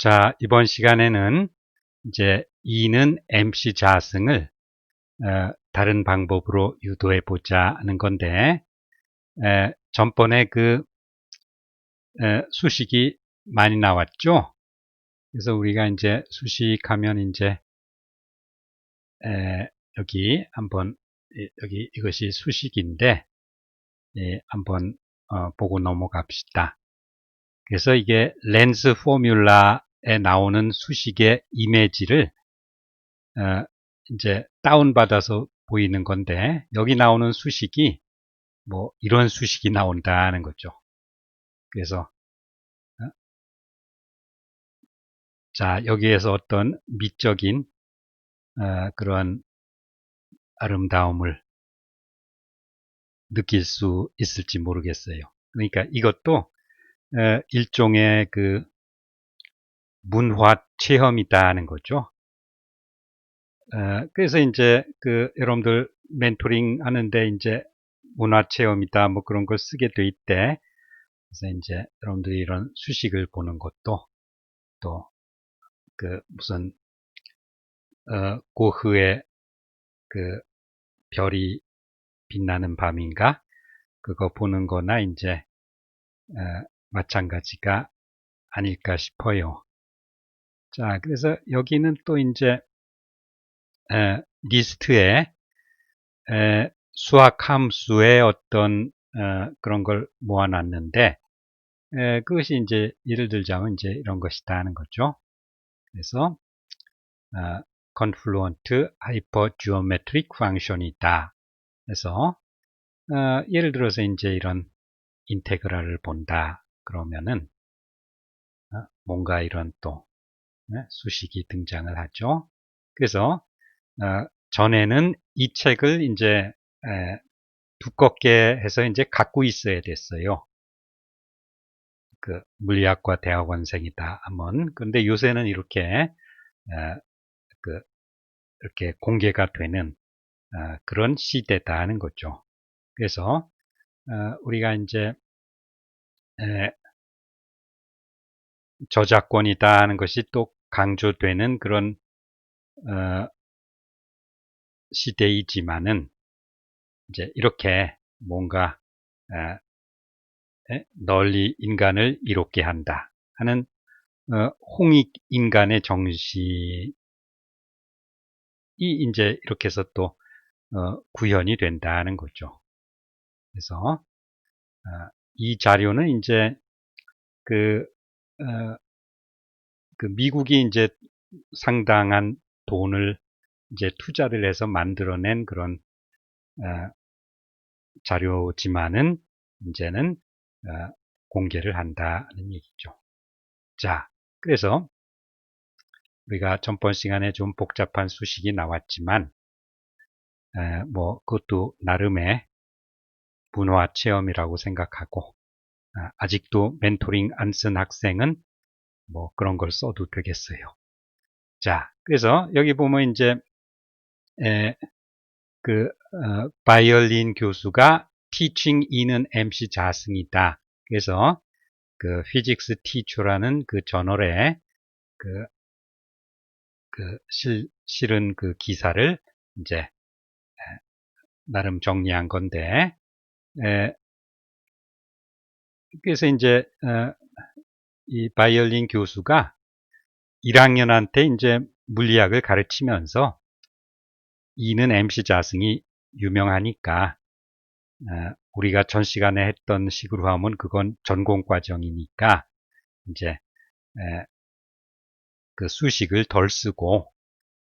자, 이번 시간에는 이제 E는 MC 자승을 다른 방법으로 유도해 보자 하는 건데, 전번에 수식이 많이 나왔죠? 그래서 우리가 이제 수식하면 이제 여기 한번 여기 이것이 수식인데 한번 보고 넘어갑시다. 그래서 이게 렌즈 포뮬라에 나오는 수식의 이미지를 이제 다운받아서 보이는 건데, 여기 나오는 수식이 뭐 이런 수식이 나온다는 거죠. 그래서 자, 여기에서 어떤 미적인 그런 아름다움을 느낄 수 있을지 모르겠어요. 그러니까 이것도 일종의 그 문화 체험이다 하는 거죠. 그래서 이제 여러분들 멘토링 하는데 이제 문화 체험이다 뭐 그런 걸 쓰게 돼 있대. 그래서 이제 여러분들이 이런 수식을 보는 것도 또 무슨 고흐의 별이 빛나는 밤인가 그거 보는 거나 이제 마찬가지가 아닐까 싶어요. 자, 그래서 여기는 또 이제 리스트에 수학 함수의 어떤 그런 걸 모아놨는데, 그것이 이제 예를 들자면 이제 이런 것이다 하는 거죠. 그래서 confluent hypergeometric function이다. 그래서 예를 들어서 이제 이런 인테그랄을 본다. 그러면은 뭔가 이런 또 수식이 등장을 하죠. 그래서 전에는 이 책을 이제 두껍게 해서 이제 갖고 있어야 됐어요. 물리학과 대학원생이다 하면. 그런데 요새는 이렇게 이렇게 공개가 되는 그런 시대다 하는 거죠. 그래서 우리가 이제 저작권이다 하는 것이 또 강조되는 그런 시대이지만은 이제 이렇게 뭔가 널리 인간을 이롭게 한다 하는 홍익 인간의 정신이 이제 이렇게 해서 또 구현이 된다는 거죠. 그래서 이 자료는 이제 미국이 이제 상당한 돈을 이제 투자를 해서 만들어낸 그런 자료지만은 이제는 공개를 한다는 얘기죠. 자, 그래서 우리가 전번 시간에 좀 복잡한 수식이 나왔지만 뭐 그것도 나름의 문화 체험이라고 생각하고 아직도 멘토링 안 쓴 학생은 뭐 그런 걸 써도 되겠어요. 자, 그래서 여기 보면 이제 바이올린 교수가 teaching E는 MC 자승이다. 그래서 피직스 티처라는 저널에 실은 기사를 이제 나름 정리한 건데, 그래서 이제 이 바이올린 교수가 1학년한테 이제 물리학을 가르치면서 E는 MC 자승이 유명하니까 우리가 전 시간에 했던 식으로 하면 그건 전공과정이니까 이제 수식을 덜 쓰고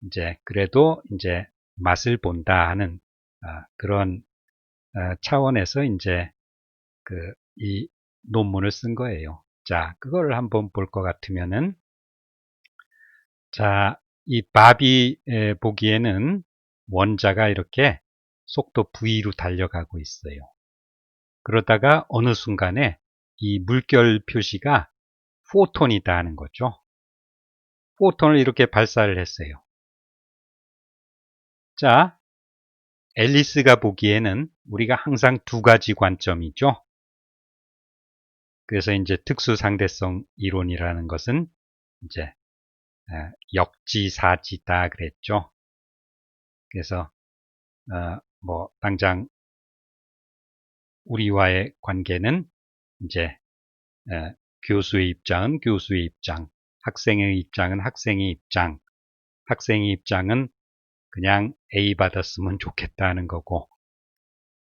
이제 그래도 이제 맛을 본다 하는 그런 차원에서 이제 이 논문을 쓴 거예요. 자, 그걸 한번 볼 것 같으면은 자, 이 밥이 보기에는 원자가 이렇게 속도 v로 달려가고 있어요. 그러다가 어느 순간에 이 물결 표시가 포톤이다 하는 거죠. 포톤을 이렇게 발사를 했어요. 자, 앨리스가 보기에는 우리가 항상 두 가지 관점이죠. 그래서 이제 특수상대성 이론이라는 것은 이제 역지사지다 그랬죠. 그래서 뭐 당장 우리와의 관계는 이제 교수의 입장은 교수의 입장, 학생의 입장은 학생의 입장, 학생의 입장은 그냥 A 받았으면 좋겠다는 거고,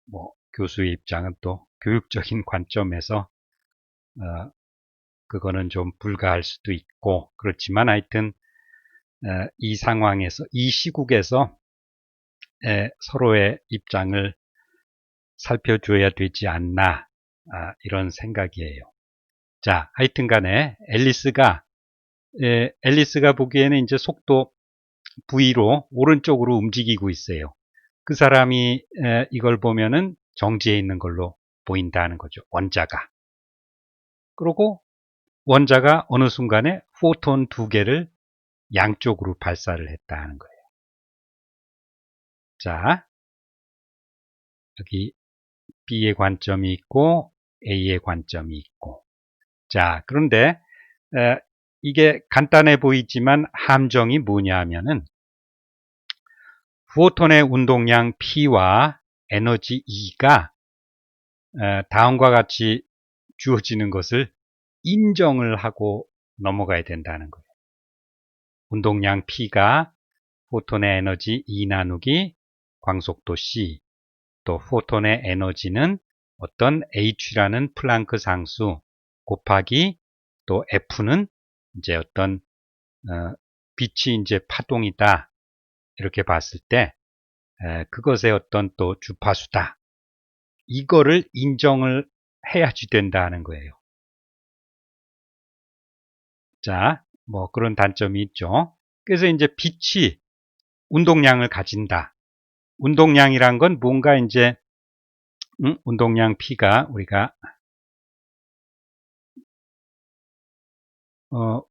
뭐 교수의 입장은 또 교육적인 관점에서 그거는 좀 불가할 수도 있고, 그렇지만 하여튼 이 상황에서, 이 시국에서 서로의 입장을 살펴줘야 되지 않나, 이런 생각이에요. 자, 하여튼 간에 앨리스가 보기에는 이제 속도 V로 오른쪽으로 움직이고 있어요. 그 사람이 이걸 보면은 정지해 있는 걸로 보인다는 거죠. 원자가. 그리고 원자가 어느 순간에 포톤 2개를 양쪽으로 발사를 했다는 거예요. 자, 여기 B의 관점이 있고 A의 관점이 있고. 자, 그런데 이게 간단해 보이지만 함정이 뭐냐 하면은 포톤의 운동량 P와 에너지 E가 다음과 같이 주어지는 것을 인정을 하고 넘어가야 된다는 거예요. 운동량 P가 포톤의 에너지 E 나누기 광속도 C, 또 포톤의 에너지는 어떤 H라는 플랑크 상수 곱하기 또 F는 이제 어떤 빛이 이제 파동이다 이렇게 봤을 때 그것의 어떤 또 주파수다. 이거를 인정을 해야지 된다는 거예요. 자, 뭐 그런 단점이 있죠. 그래서 이제 빛이 운동량을 가진다. 운동량이란 건 뭔가 이제 운동량 P가 우리가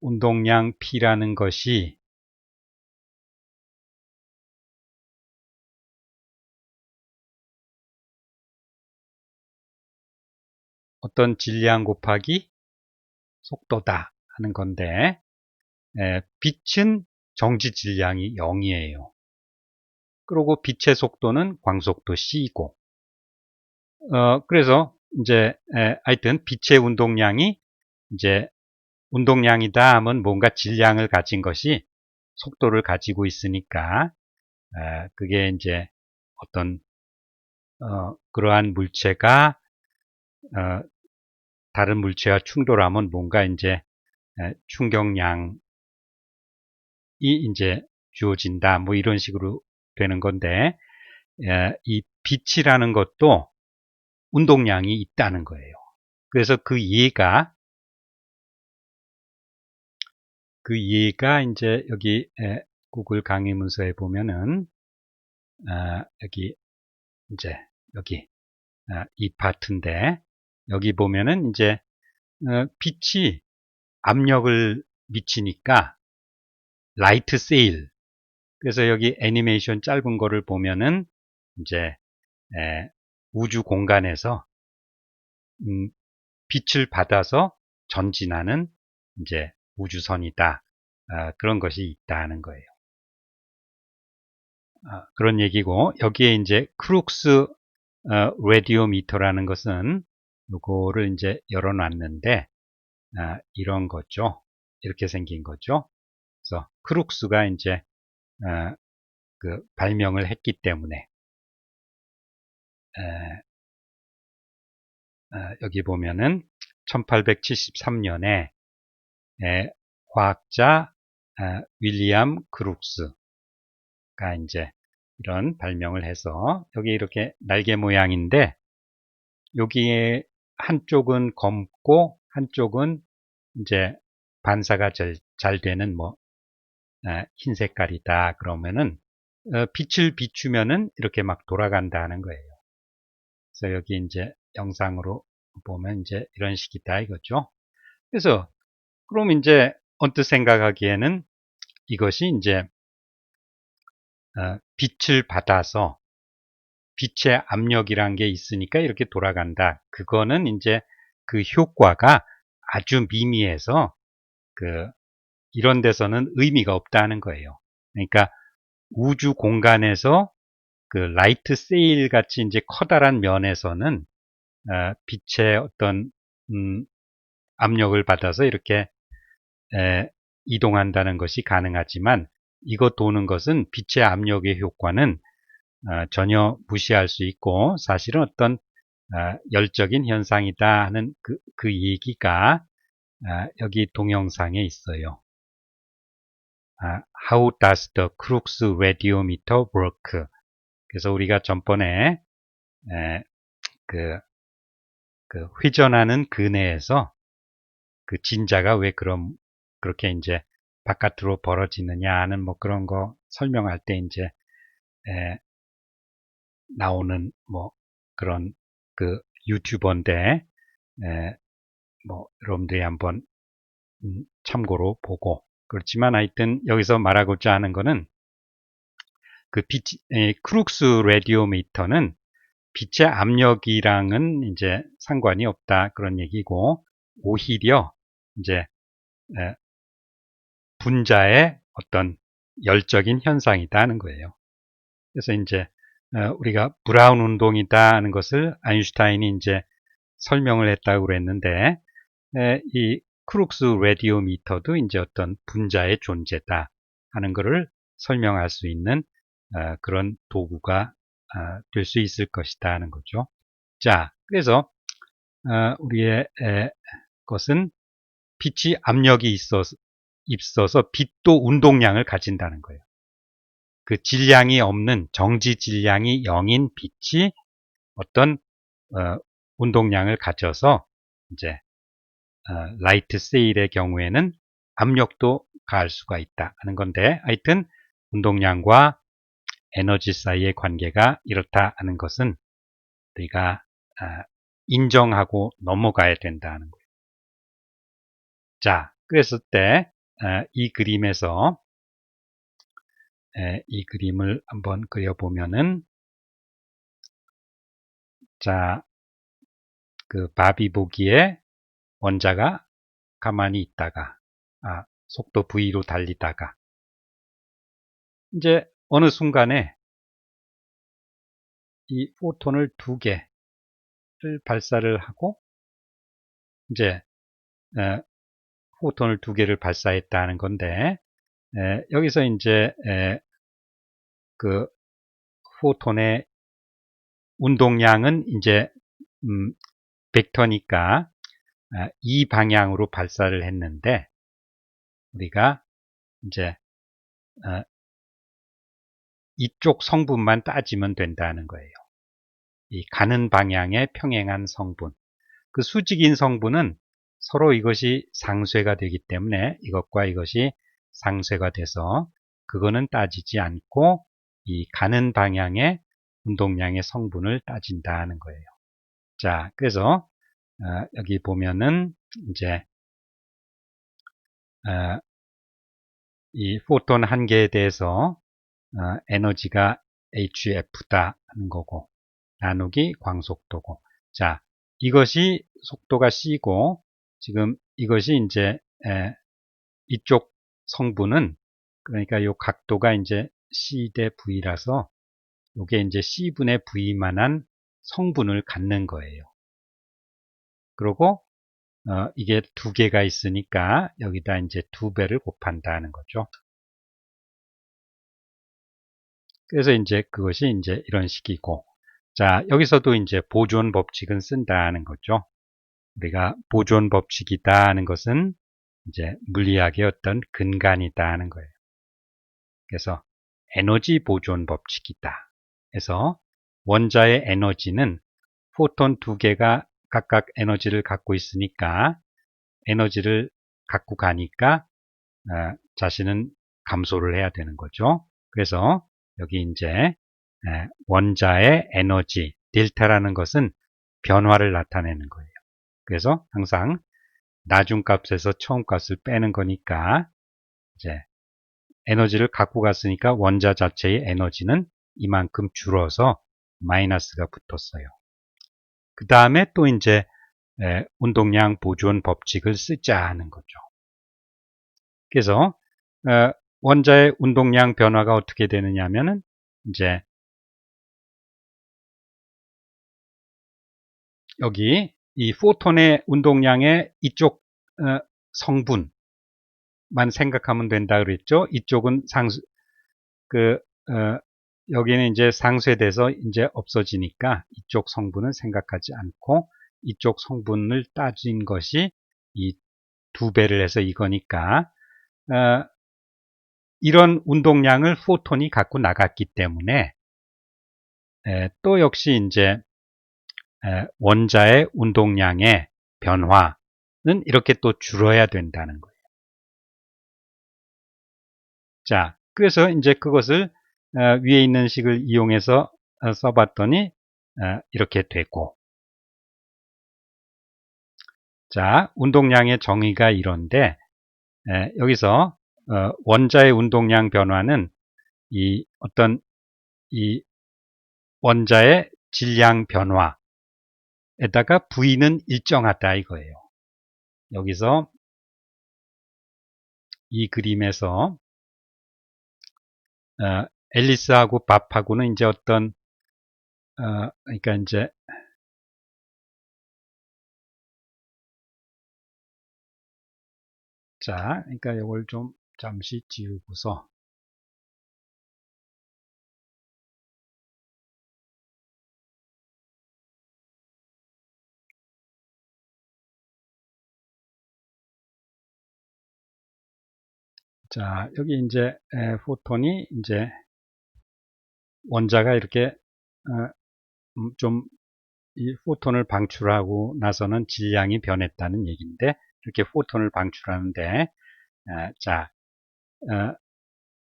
운동량 P라는 것이 어떤 질량 곱하기 속도다 하는 건데 빛은 정지 질량이 0이에요. 그리고 빛의 속도는 광속도 C이고 그래서 이제 하여튼 빛의 운동량이 이제 운동량이다 하면 뭔가 질량을 가진 것이 속도를 가지고 있으니까 그게 이제 어떤 그러한 물체가 다른 물체와 충돌하면 뭔가 이제 충격량이 이제 주어진다 뭐 이런 식으로 되는 건데 이 빛이라는 것도 운동량이 있다는 거예요. 그래서 그 이해가 이제 여기 구글 강의 문서에 보면은 여기 이제 여기 이 파트인데 여기 보면은 이제 빛이 압력을 미치니까 라이트 세일. 그래서 여기 애니메이션 짧은 거를 보면은 이제 우주 공간에서 빛을 받아서 전진하는 이제 우주선이다. 그런 것이 있다는 거예요. 그런 얘기고 여기에 이제 크룩스 라디오미터라는 것은 요거를 이제 열어놨는데 이런 거죠. 이렇게 생긴 거죠. 그래서 크룩스가 이제 그 발명을 했기 때문에 여기 보면은 1873년에 과학자 윌리엄 크룩스가 이제 이런 발명을 해서 여기 이렇게 날개 모양인데 여기에 한쪽은 검고 한쪽은 이제 반사가 잘 되는 뭐 흰 색깔이다 그러면은 빛을 비추면은 이렇게 막 돌아간다는 거예요. 그래서 여기 이제 영상으로 보면 이제 이런 식이다 이거죠. 그래서 그럼 이제 언뜻 생각하기에는 이것이 이제 빛을 받아서 빛의 압력이란 게 있으니까 이렇게 돌아간다. 그거는 이제 그 효과가 아주 미미해서 그 이런 데서는 의미가 없다는 거예요. 그러니까 우주 공간에서 그 라이트 세일 같이 이제 커다란 면에서는 빛의 어떤 압력을 받아서 이렇게 이동한다는 것이 가능하지만 이거 도는 것은 빛의 압력의 효과는 전혀 무시할 수 있고 사실은 어떤 열적인 현상이다 하는 그 얘기가 여기 동영상에 있어요. How does the Crookes radiometer work? 그래서 우리가 전번에 그 회전하는 근해에서 그 진자가 왜 그렇게 이제 바깥으로 벌어지느냐 하는 뭐 그런 거 설명할 때 이제 나오는 뭐 그런 그 유튜버인데 뭐 여러분들이 한번 참고로 보고 그렇지만 하여튼 여기서 말하고자 하는 거는 그 크룩스 라디오미터는 빛의 압력이랑은 이제 상관이 없다 그런 얘기고 오히려 이제 분자의 어떤 열적인 현상이다 하는 거예요. 그래서 이제 우리가 브라운 운동이다 하는 것을 아인슈타인이 이제 설명을 했다고 그랬는데 이 크룩스 라디오미터도 이제 어떤 분자의 존재다 하는 것을 설명할 수 있는 그런 도구가 될 수 있을 것이다 하는 거죠. 자, 그래서 우리의 것은 빛이 압력이 있어서 빛도 운동량을 가진다는 거예요. 그 질량이 없는 정지 질량이 0인 빛이 어떤 운동량을 가져서 이제 라이트 세일의 경우에는 압력도 가할 수가 있다 하는 건데 하여튼 운동량과 에너지 사이의 관계가 이렇다 하는 것은 우리가 인정하고 넘어가야 된다는 거예요. 자, 그랬을 때 이 그림에서 이 그림을 한번 그려보면은 자, 그 바비 보기에 원자가 가만히 있다가 속도 V로 달리다가 이제 어느 순간에 이 포톤을 2개를 발사를 하고 이제 포톤을 2개를 발사했다는 건데 여기서 이제 그 포톤의 운동량은 이제 벡터니까 이 방향으로 발사를 했는데 우리가 이제 이쪽 성분만 따지면 된다는 거예요. 이 가는 방향에 평행한 성분. 그 수직인 성분은 서로 이것이 상쇄가 되기 때문에 이것과 이것이 상쇄가 돼서 그거는 따지지 않고 이 가는 방향의 운동량의 성분을 따진다는 거예요. 자, 그래서 여기 보면은 이제 이 포톤 한 개에 대해서 에너지가 hf다 하는 거고 나누기 광속도고 자 이것이 속도가 c고 지금 이것이 이제 이쪽 성분은 그러니까 이 각도가 이제 c 대 v라서 이게 이제 c분의 v만한 성분을 갖는 거예요. 그리고 이게 2개가 있으니까 여기다 이제 2배를 곱한다는 거죠. 그래서 이제 그것이 이제 이런 식이고, 자, 여기서도 이제 보존 법칙은 쓴다는 거죠. 우리가 보존 법칙이다 하는 것은 이제 물리학의 어떤 근간이다 하는 거예요. 그래서 에너지 보존 법칙이다. 그래서 원자의 에너지는 포톤 2개가 각각 에너지를 갖고 있으니까 에너지를 갖고 가니까 자신은 감소를 해야 되는 거죠. 그래서 여기 이제 원자의 에너지 델타라는 것은 변화를 나타내는 거예요. 그래서 항상 나중값에서 처음값을 빼는 거니까 이제 에너지를 갖고 갔으니까 원자 자체의 에너지는 이만큼 줄어서 마이너스가 붙었어요. 그 다음에 또 이제 운동량 보존 법칙을 쓰자 하는 거죠. 그래서 원자의 운동량 변화가 어떻게 되느냐 하면은 이제 여기 이 포톤의 운동량의 이쪽 성분만 생각하면 된다 그랬죠. 이쪽은 상수 여기는 이제 상쇄돼서 이제 없어지니까 이쪽 성분은 생각하지 않고 이쪽 성분을 따진 것이 이 2배를 해서 이거니까 이런 운동량을 포톤이 갖고 나갔기 때문에 또 역시 이제 원자의 운동량의 변화는 이렇게 또 줄어야 된다는 거예요. 자, 그래서 이제 그것을 위에 있는 식을 이용해서 써봤더니 이렇게 되고, 자, 운동량의 정의가 이런데 여기서 원자의 운동량 변화는 이 어떤 이 원자의 질량 변화에다가 V는 일정하다 이거예요. 여기서 이 그림에서 앨리스하고 밥하고는 이제 어떤 그러니까 이제 자, 그러니까 이걸 좀 잠시 지우고서 자, 여기 이제 포톤이 이제 원자가 이렇게 좀 이 포톤을 방출하고 나서는 질량이 변했다는 얘기인데 이렇게 포톤을 방출하는데 자,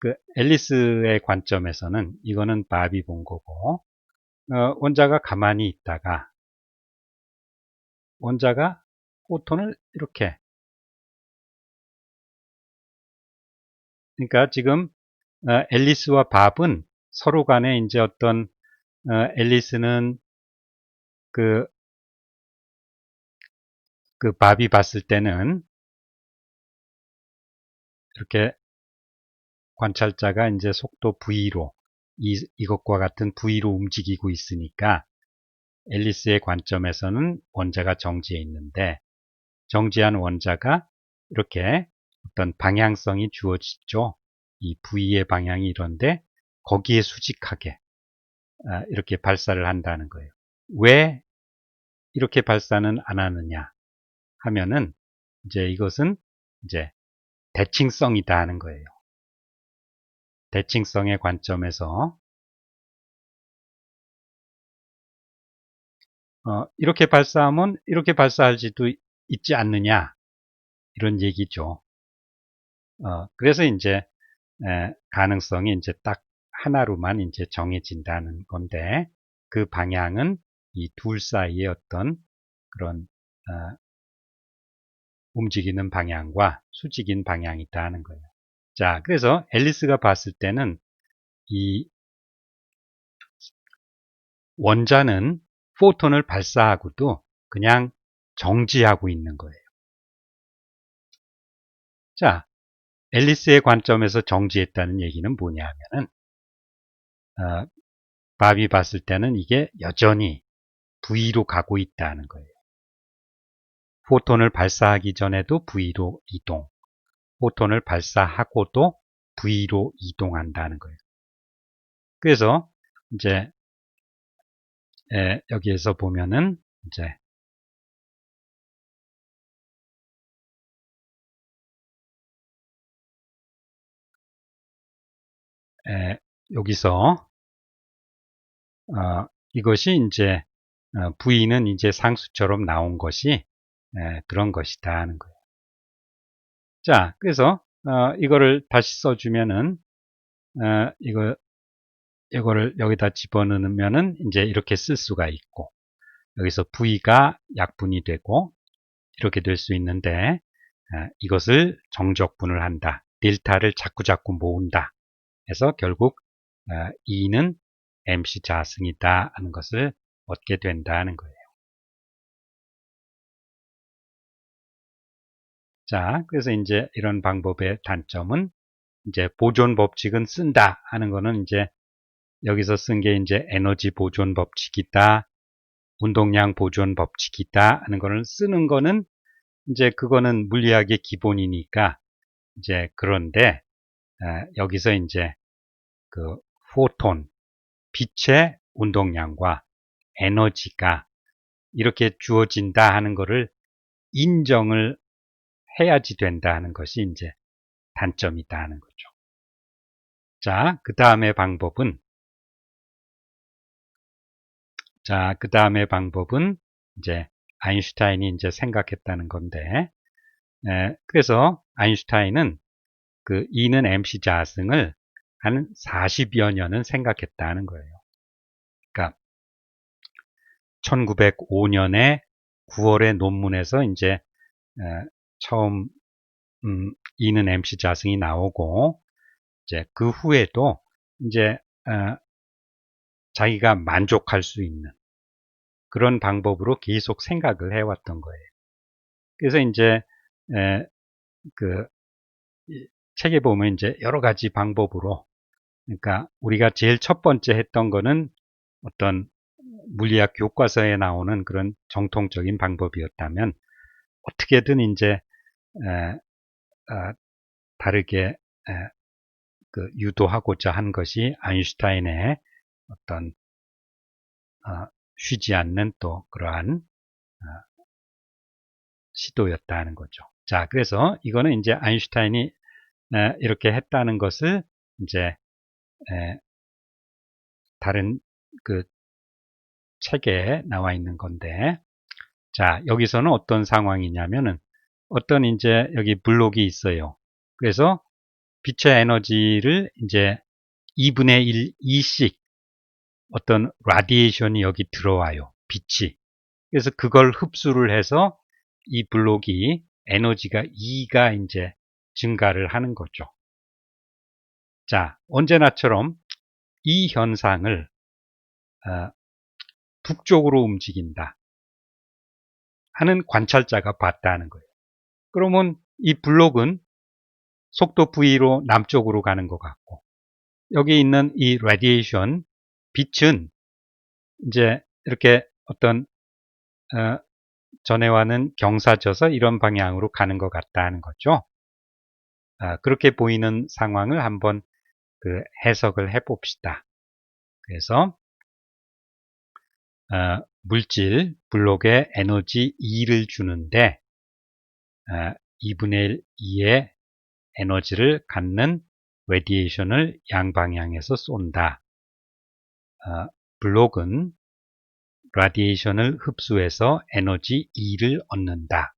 그 앨리스의 관점에서는 이거는 밥이 본 거고 원자가 가만히 있다가 원자가 포톤을 이렇게 그러니까 지금 앨리스와 밥은 서로 간에 이제 어떤 앨리스는 그 밥이 봤을 때는 이렇게 관찰자가 이제 속도 V로 이것과 같은 V로 움직이고 있으니까 앨리스의 관점에서는 원자가 정지해 있는데 정지한 원자가 이렇게 어떤 방향성이 주어지죠. 이 V의 방향이 이런데 거기에 수직하게 이렇게 발사를 한다는 거예요. 왜 이렇게 발사는 안 하느냐 하면은 이제 이것은 이제 대칭성이다 하는 거예요. 대칭성의 관점에서 이렇게 발사하면 이렇게 발사할 수도 있지 않느냐 이런 얘기죠. 그래서 이제 가능성이 이제 딱 하나로만 이제 정해진다는 건데 그 방향은 이 둘 사이의 어떤 그런 움직이는 방향과 수직인 방향이 있다는 거예요. 자, 그래서 앨리스가 봤을 때는 이 원자는 포톤을 발사하고도 그냥 정지하고 있는 거예요. 자, 앨리스의 관점에서 정지했다는 얘기는 뭐냐 하면은 밥이 봤을 때는 이게 여전히 V로 가고 있다는 거예요. 포톤을 발사하기 전에도 V로 이동, 포톤을 발사하고도 V로 이동한다는 거예요. 그래서 이제 여기에서 보면은 이제 여기서 이것이 이제 V는 이제 상수처럼 나온 것이 그런 것이다 하는 거예요. 자, 그래서 이거를 다시 써주면은 이거를 여기다 집어넣으면은 이제 이렇게 쓸 수가 있고 여기서 V가 약분이 되고 이렇게 될 수 있는데 이것을 정적분을 한다. 델타를 자꾸자꾸 모은다. 해서 결국 E는 MC 자승이다 하는 것을 얻게 된다는 거예요. 자, 그래서 이제 이런 방법의 단점은 이제 보존 법칙은 쓴다 하는 거는 이제 여기서 쓴 게 이제 에너지 보존 법칙이다, 운동량 보존 법칙이다 하는 거를 쓰는 거는 이제 그거는 물리학의 기본이니까 이제 그런데 여기서 이제 그 포톤, 빛의 운동량과 에너지가 이렇게 주어진다 하는 거를 인정을 해야지 된다 하는 것이 이제 단점이다 하는 거죠. 자, 그 다음에 방법은 이제 아인슈타인이 이제 생각했다는 건데, 그래서 아인슈타인은 그 E는 MC 자승을 한 40여 년은 생각했다는 거예요. 그러니까 1905년에 9월에 논문에서 이제 처음 E는 MC 자승이 나오고 이제 그 후에도 이제 자기가 만족할 수 있는 그런 방법으로 계속 생각을 해왔던 거예요. 그래서 이제 그 책에 보면 이제 여러 가지 방법으로, 그러니까 우리가 제일 첫 번째 했던 거는 어떤 물리학 교과서에 나오는 그런 정통적인 방법이었다면 어떻게든 이제 다르게 그 유도하고자 한 것이 아인슈타인의 어떤 쉬지 않는 또 그러한 시도였다는 거죠. 자, 그래서 이거는 이제 아인슈타인이 이렇게 했다는 것을 이제 다른 그 책에 나와 있는 건데, 자, 여기서는 어떤 상황이냐면은 어떤 이제 여기 블록이 있어요. 그래서 빛의 에너지를 이제 2분의 1 E씩 어떤 라디에이션이 여기 들어와요. 빛이. 그래서 그걸 흡수를 해서 이 블록이 에너지가 2가 이제 증가를 하는 거죠. 자, 언제나처럼 이 현상을 북쪽으로 움직인다 하는 관찰자가 봤다는 거예요. 그러면 이 블록은 속도 V로 남쪽으로 가는 것 같고, 여기 있는 이 라디에이션, 빛은 이제 이렇게 어떤 전해와는 경사져서 이런 방향으로 가는 것 같다는 거죠. 그렇게 보이는 상황을 한번 그 해석을 해봅시다. 그래서 물질 블록에 에너지 2를 주는데 2분의 2의 에너지를 갖는 레디에이션을 양방향에서 쏜다. 블록은 라디에이션을 흡수해서 에너지 2를 얻는다.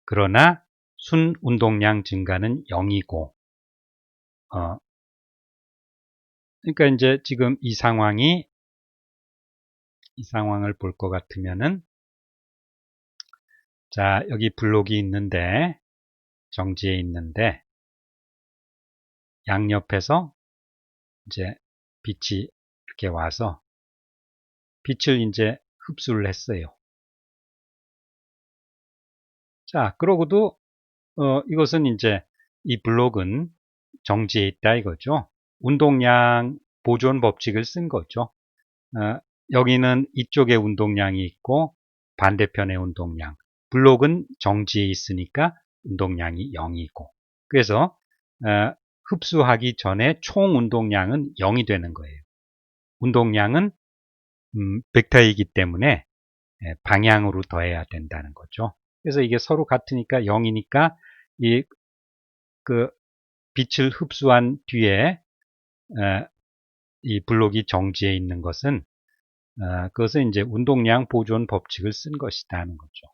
그러나 순 운동량 증가는 0이고, 그러니까 이제 지금 이 상황을 볼 것 같으면은, 자, 여기 블록이 있는데, 정지에 있는데, 양옆에서 이제 빛이 이렇게 와서 빛을 이제 흡수를 했어요. 자, 그러고도 이것은 이제 이 블록은 정지해 있다 이거죠. 운동량 보존 법칙을 쓴 거죠. 여기는 이쪽에 운동량이 있고 반대편에 운동량. 블록은 정지해 있으니까 운동량이 0이고. 그래서 흡수하기 전에 총 운동량은 0이 되는 거예요. 운동량은 벡터이기 때문에 방향으로 더해야 된다는 거죠. 그래서 이게 서로 같으니까 0이니까 이 그 빛을 흡수한 뒤에 이 블록이 정지해 있는 것은 그것은 이제 운동량 보존 법칙을 쓴 것이다 하는 거죠.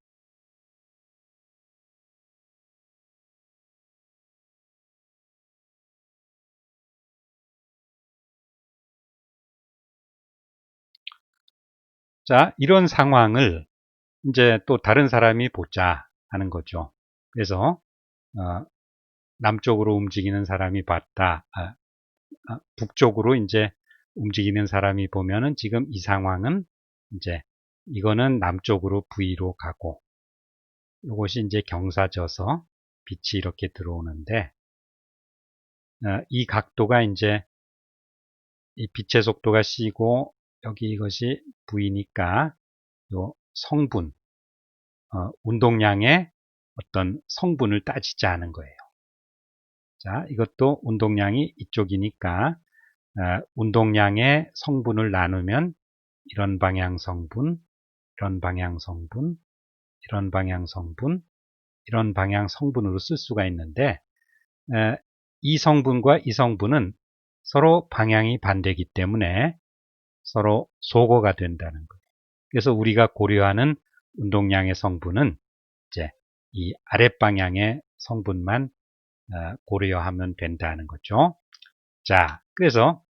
자, 이런 상황을 이제 또 다른 사람이 보자 하는 거죠. 그래서 남쪽으로 움직이는 사람이 봤다. 북쪽으로 이제 움직이는 사람이 보면은 지금 이 상황은 이제 이거는 남쪽으로 V로 가고, 이것이 이제 경사져서 빛이 이렇게 들어오는데, 이 각도가 이제 이 빛의 속도가 C고 여기 이것이 V니까 요 성분, 운동량의 어떤 성분을 따지지 않은 거예요. 자, 이것도 운동량이 이쪽이니까 운동량의 성분을 나누면 이런 방향 성분, 이런 방향 성분, 이런 방향 성분, 이런 방향 성분으로 쓸 수가 있는데, 이 성분과 이 성분은 서로 방향이 반대이기 때문에 서로 소거가 된다는 거예요. 그래서 우리가 고려하는 운동량의 성분은 이제 이 아랫방향의 성분만 고려하면 된다는 거죠. 자, 그래서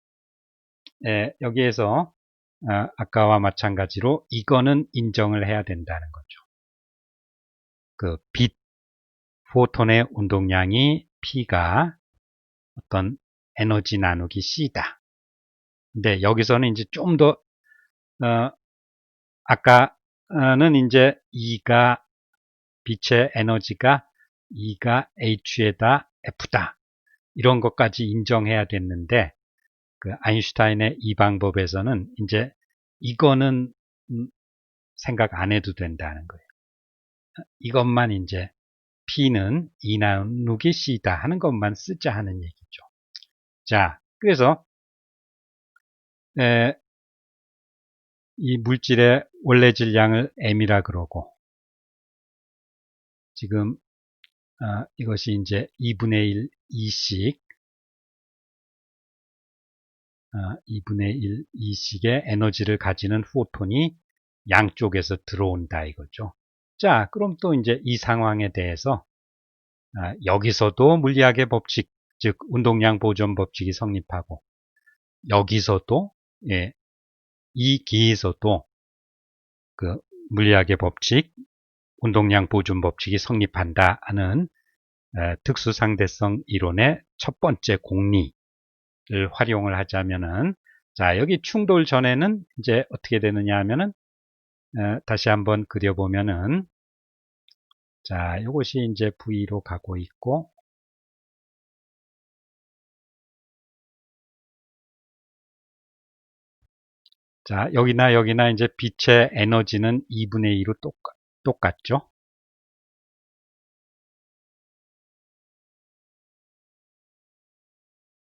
여기에서 아까와 마찬가지로 이거는 인정을 해야 된다는 거죠. 그 빛, 포톤의 운동량이 P가 어떤 에너지 나누기 C다. 근데 여기서는 이제 좀 더 아까는 이제 E가 빛의 에너지가 E가 H에다 F다. 이런 것까지 인정해야 됐는데, 그 아인슈타인의 이 방법에서는 이제 이거는 생각 안 해도 된다는 거예요. 이것만 이제 P는 E 나누기 C다 하는 것만 쓰자 하는 얘기죠. 자, 그래서 이 물질의 원래 질량을 M이라 그러고, 지금 이것이 이제 2분의 1 E씩 2분의 1 E씩의 에너지를 가지는 포톤이 양쪽에서 들어온다 이거죠. 자, 그럼 또 이제 이 상황에 대해서 여기서도 물리학의 법칙, 즉 운동량 보존 법칙이 성립하고, 여기서도 이 기에서도 그 물리학의 법칙, 운동량 보존 법칙이 성립한다 하는 특수상대성 이론의 첫 번째 공리를 활용을 하자면은, 자, 여기 충돌 전에는 이제 어떻게 되느냐 하면은, 다시 한번 그려보면은, 자, 이것이 이제 V로 가고 있고, 자, 여기나 이제 빛의 에너지는 2분의 2로 똑같죠?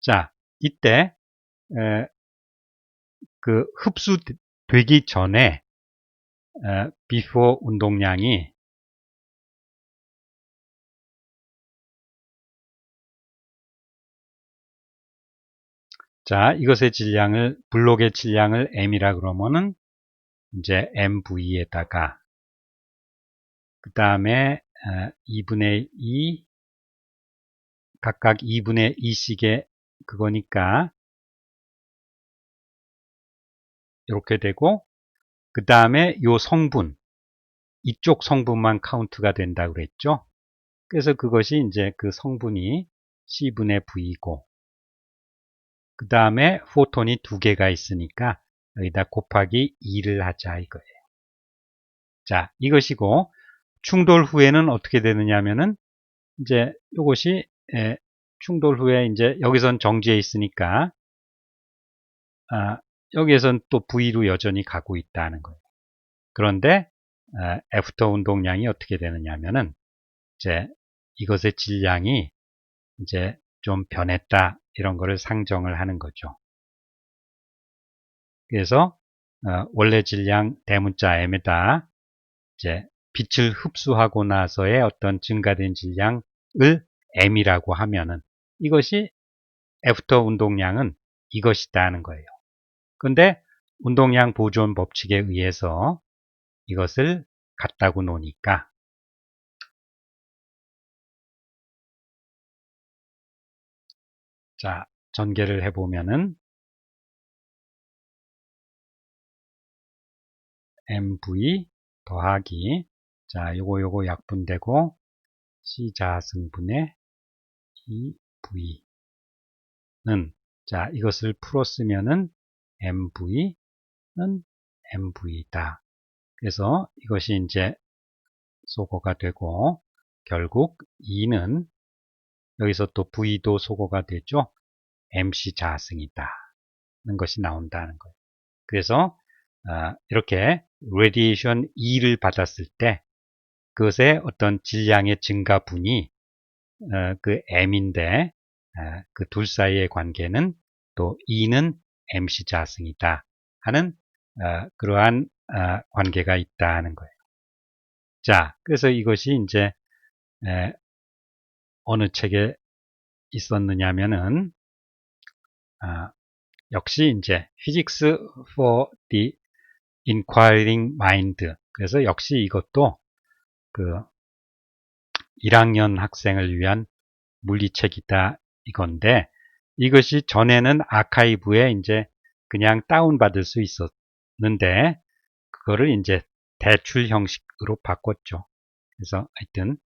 자, 이때 그 흡수되기 전에 before 운동량이, 자, 이것의 질량을, 블록의 질량을 M이라 그러면은 이제 MV에다가 그 다음에 2분의 2, 각각 2분의 2씩의 그거니까 이렇게 되고, 그 다음에 요 성분, 이쪽 성분만 카운트가 된다고 그랬죠. 그래서 그것이 이제 그 성분이 C분의 V고, 그 다음에 포톤이 두 개가 있으니까 여기다 곱하기 2를 하자 이거예요. 자, 이것이고, 충돌 후에는 어떻게 되느냐면은 이제 이것이 충돌 후에 이제 여기선 정지해 있으니까 여기에선 또 V로 여전히 가고 있다는 거예요. 그런데 애프터 운동량이 어떻게 되느냐면은 이제 이것의 질량이 이제 좀 변했다 이런 거를 상정을 하는 거죠. 그래서 원래 질량 대문자 M에다 이제 빛을 흡수하고 나서의 어떤 증가된 질량을 M이라고 하면은 이것이 애프터 운동량은 이것이다 하는 거예요. 근데 운동량 보존 법칙에 의해서 이것을 같다고 놓으니까, 자, 전개를 해보면은 MV 더하기, 자, 요거 약분되고 C자승분의 EV는, 자, 이것을 풀었으면은 MV는 MV다. 그래서 이것이 이제 소거가 되고 결국 E는 여기서 또 V도 소거가 되죠. MC 자승이다 는 것이 나온다는 거예요. 그래서 이렇게 레디에이션 E를 받았을 때 그것의 어떤 질량의 증가분이 그 M인데 그 둘 사이의 관계는 또 E는 MC 자승이다 하는 그러한 관계가 있다는 거예요. 자, 그래서 이것이 이제 어느 책에 있었느냐면은 역시 이제 Physics for the Inquiring Mind. 그래서 역시 이것도 그 1학년 학생을 위한 물리책이다 이건데 이것이 전에는 아카이브에 이제 그냥 다운받을 수 있었는데 그거를 이제 대출 형식으로 바꿨죠. 그래서 하여튼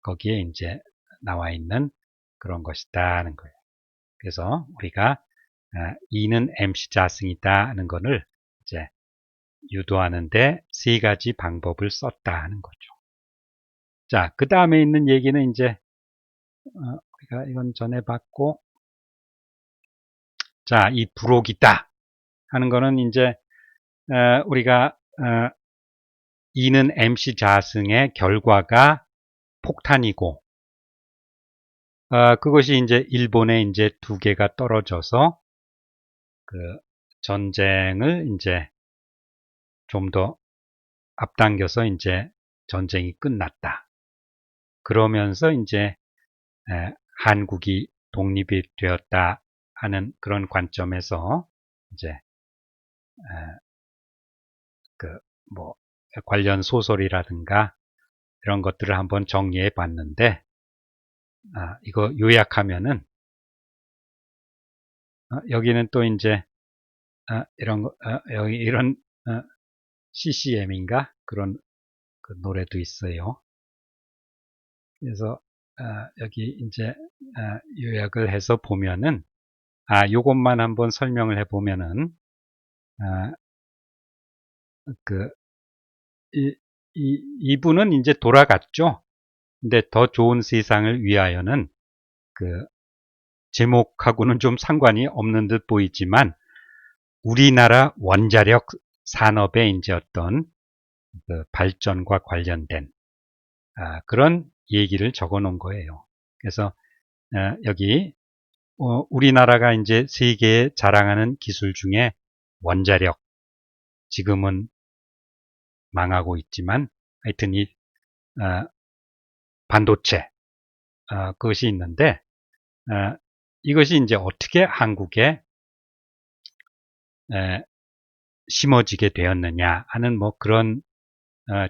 거기에 이제 나와 있는 그런 것이다 하는 거예요. 그래서 우리가 E는 MC 자승이다 하는 것을 이제 유도하는데 세 가지 방법을 썼다 하는 거죠. 자, 그 다음에 있는 얘기는 이제 우리가 이건 전에 봤고, 자, 이 부록이다 하는 거는 이제 우리가 E는 MC 자승의 결과가 폭탄이고, 그것이 이제 일본에 이제 두 개가 떨어져서 그 전쟁을 이제 좀 더 앞당겨서 이제 전쟁이 끝났다. 그러면서 이제 한국이 독립이 되었다 하는 그런 관점에서 이제 그 뭐 관련 소설이라든가 이런 것들을 한번 정리해 봤는데 이거 요약하면은 여기는 또 이제 이런 거 여기 이런 CCM인가 그런 그 노래도 있어요. 그래서 여기 이제 요약을 해서 보면은 요것만 한번 설명을 해 보면은 그 이분은 이제 돌아갔죠. 근데 더 좋은 세상을 위하여는 그 제목하고는 좀 상관이 없는 듯 보이지만 우리나라 원자력 산업의 이제 어떤 그 발전과 관련된 그런 얘기를 적어 놓은 거예요. 그래서 여기 우리나라가 이제 세계에 자랑하는 기술 중에 원자력 지금은 망하고 있지만 하여튼 이 반도체 그것이 있는데 이것이 이제 어떻게 한국에 심어지게 되었느냐 하는 뭐 그런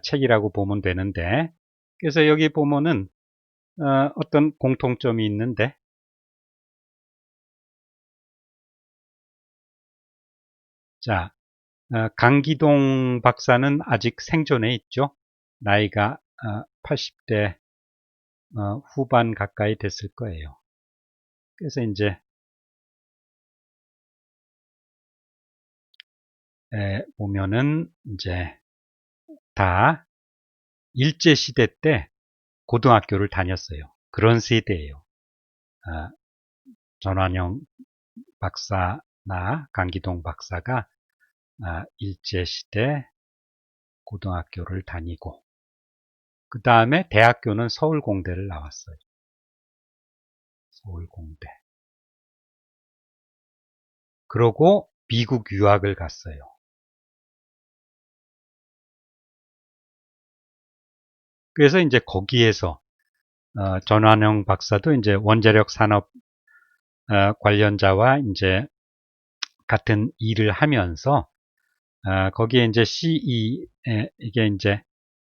책이라고 보면 되는데 그래서 여기 보면은 어떤 공통점이 있는데 자 강기동 박사는 아직 생존해 있죠. 나이가 80대 후반 가까이 됐을 거예요. 그래서 이제 보면은 이제 다 일제시대 때 고등학교를 다녔어요. 그런 세대예요. 전환영 박사나 강기동 박사가 일제시대 고등학교를 다니고 그 다음에 대학교는 서울공대를 나왔어요. 서울공대. 그러고 미국 유학을 갔어요. 그래서 이제 거기에서 전환영 박사도 이제 원자력 산업 관련자와 이제 같은 일을 하면서 거기에 이제 CE 이게 이제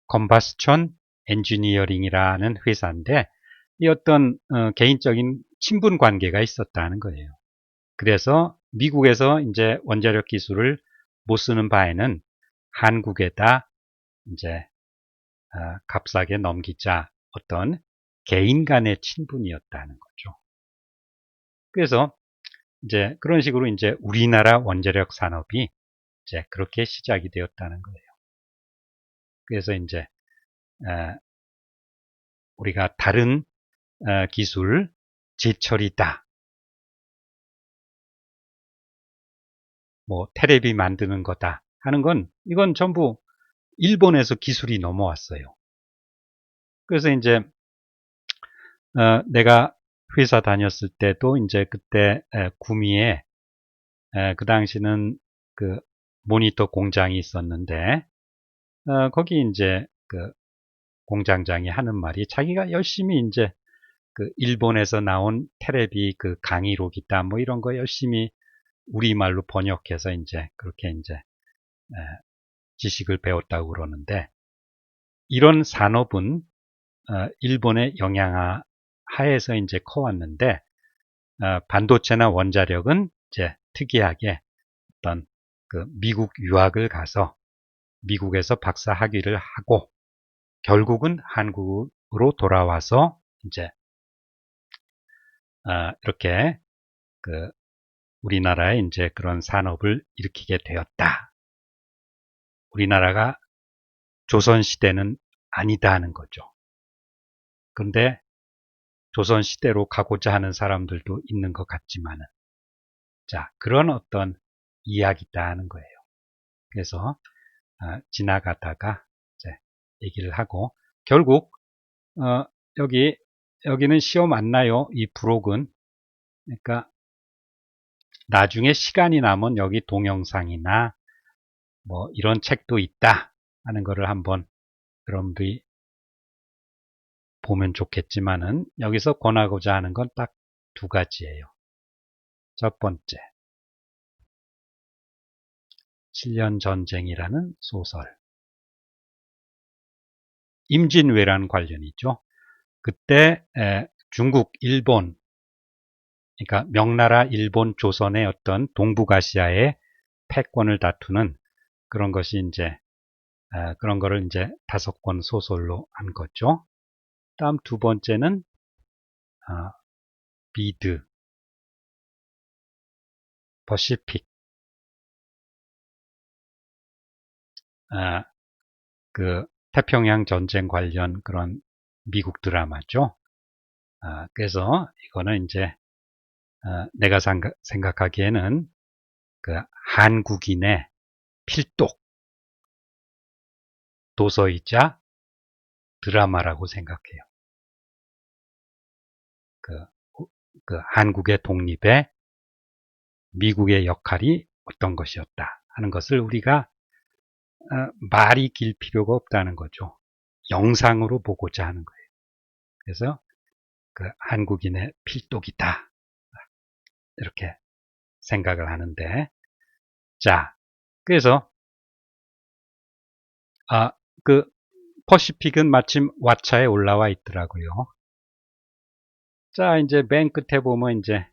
Combustion Engineering이라는 회사인데 이 어떤 개인적인 친분 관계가 있었다는 거예요. 그래서 미국에서 이제 원자력 기술을 못 쓰는 바에는 한국에다 이제 값싸게 넘기자 어떤 개인 간의 친분이었다는 거죠. 그래서 이제 그런 식으로 이제 우리나라 원자력 산업이 이제 그렇게 시작이 되었다는 거예요. 그래서 이제 우리가 다른 기술 제철이다. 뭐 테레비 만드는 거다 하는 건 이건 전부 일본에서 기술이 넘어왔어요. 그래서 이제 내가 회사 다녔을 때도 이제 그때 구미에 그 당시는 그 모니터 공장이 있었는데 거기 이제 그 공장장이 하는 말이 자기가 열심히 이제 그 일본에서 나온 테레비 그 강의록 있다 뭐 이런 거 열심히 우리말로 번역해서 이제 그렇게 이제 지식을 배웠다고 그러는데 이런 산업은 일본의 영향 하에서 이제 커왔는데 반도체나 원자력은 이제 특이하게 어떤 그 미국 유학을 가서 미국에서 박사 학위를 하고 결국은 한국으로 돌아와서 이제 이렇게 그 우리나라에 이제 그런 산업을 일으키게 되었다. 우리나라가 조선시대는 아니다 하는 거죠. 그런데 조선시대로 가고자 하는 사람들도 있는 것 같지만은, 자, 그런 어떤 이야기다 하는 거예요. 그래서, 지나가다가, 이제, 얘기를 하고, 결국, 여기는 시험 안 나요. 이 부록은. 그러니까, 나중에 시간이 나면 여기 동영상이나, 뭐, 이런 책도 있다 하는 거를 한번 여러분들이 보면 좋겠지만은 여기서 권하고자 하는 건 딱 두 가지예요. 첫 번째, 7년 전쟁이라는 소설. 임진왜란 관련이죠. 그때 중국, 일본, 그러니까 명나라, 일본, 조선의 어떤 동북아시아의 패권을 다투는 그런 것이 이제 그런 거를 이제 5권 소설로 한 거죠. 다음 두 번째는 비드, 퍼시픽, 그 태평양 전쟁 관련 그런 미국 드라마죠. 그래서 이거는 이제 내가 생각하기에는 그 한국인의 필독 도서이자 드라마라고 생각해요. 그 한국의 독립에 미국의 역할이 어떤 것이었다 하는 것을 우리가 말이 길 필요가 없다는 거죠. 영상으로 보고자 하는 거예요. 그래서 그 한국인의 필독이다 이렇게 생각을 하는데, 자, 그래서 그 퍼시픽은 마침 왓챠에 올라와 있더라고요. 자, 이제 맨 끝에 보면 이제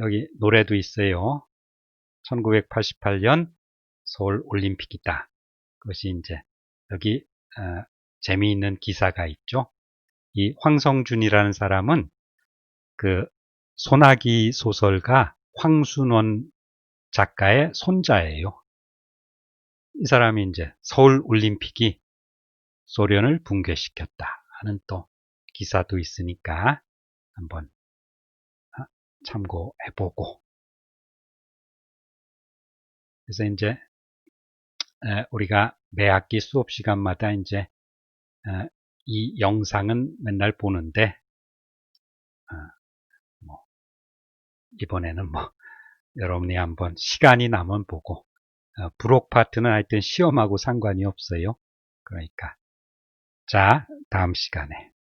여기 노래도 있어요. 1988년 서울 올림픽이다. 그것이 이제 여기 재미있는 기사가 있죠. 이 황성준이라는 사람은 그 소나기 소설가 황순원 작가의 손자예요. 이 사람이 이제 서울 올림픽이 소련을 붕괴시켰다 하는 또 기사도 있으니까 한번 참고해보고. 그래서 이제 우리가 매 학기 수업 시간마다 이제 이 영상은 맨날 보는데 뭐 이번에는 뭐 여러분이 한번 시간이 나면 보고 부록 파트는 하여튼 시험하고 상관이 없어요. 그러니까 자, 다음 시간에